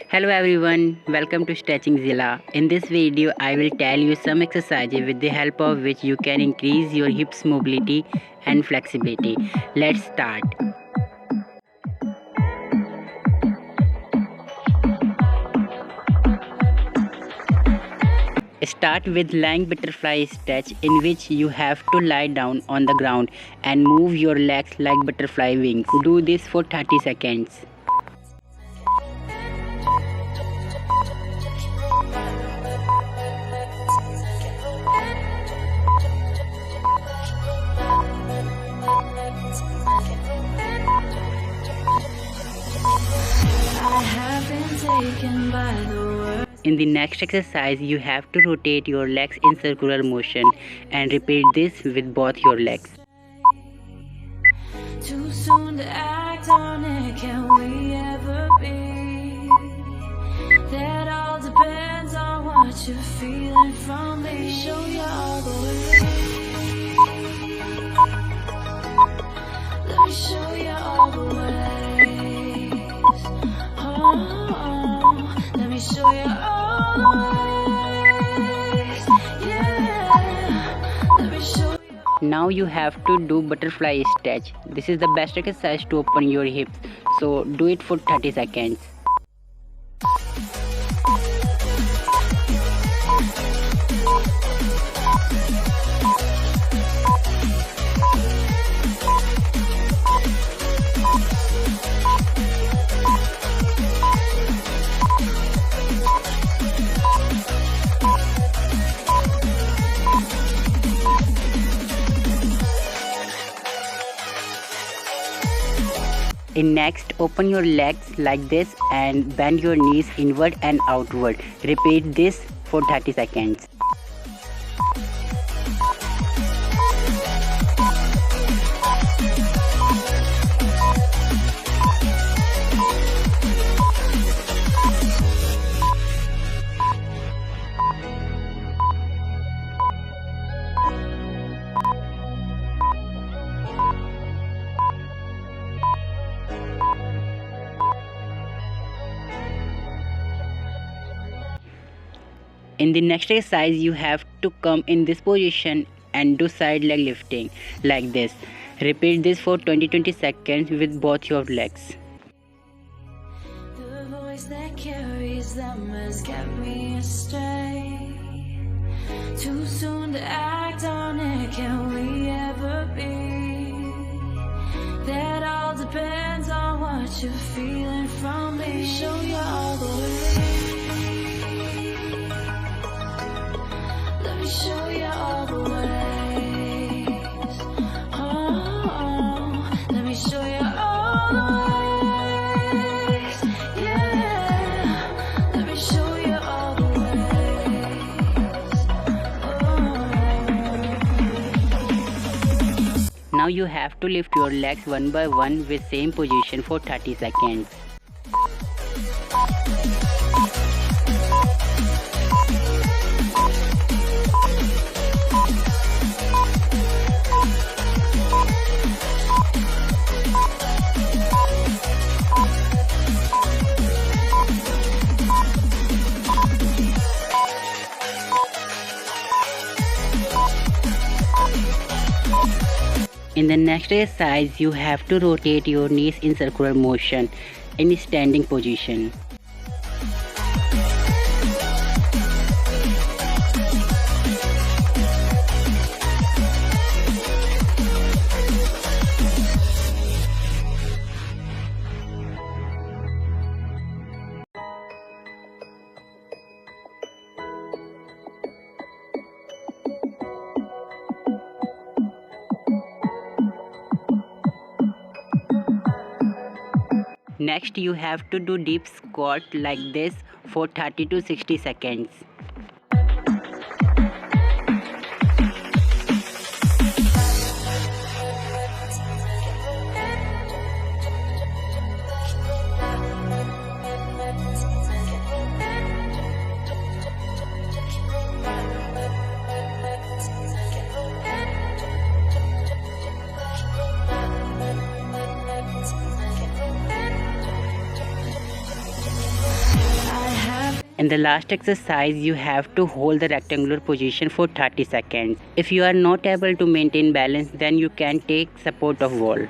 Hello everyone, welcome to StretchingZilla. In this video, I will tell you some exercises with the help of which you can increase your hips mobility and flexibility. Let's start. Start with lying butterfly stretch, in which you have to lie down on the ground and move your legs like butterfly wings. Do this for 30 seconds. In the next exercise, you have to rotate your legs in circular motion and repeat this with both your legs. Too soon to act on it, can we ever be? That all depends on what you're feeling from me. Show you all the way. Let me show you all the ways. Oh, let me show you all the ways. Yeah, let me show you. Now you have to do butterfly stretch. This is the best exercise to open your hips. So do it for 30 seconds. In next, open your legs like this and bend your knees inward and outward. Repeat this for 30 seconds. In the next exercise, you have to come in this position and do side leg lifting like this. Repeat this for 20 seconds with both your legs. The voice that carries them has kept me astray. Too soon to act on it, can we ever be? That all depends on what you're feeling from me. Show you all the way. Let me show you all the ways. Oh, let me show you all the ways. Yeah, let me show you all the ways. Now you have to lift your legs one by one with same position for 30 seconds. In the next exercise, you have to rotate your knees in circular motion in standing position. Next, you have to do deep squat like this for 30 to 60 seconds. In the last exercise, you have to hold the rectangular position for 30 seconds. If you are not able to maintain balance, then you can take support of wall.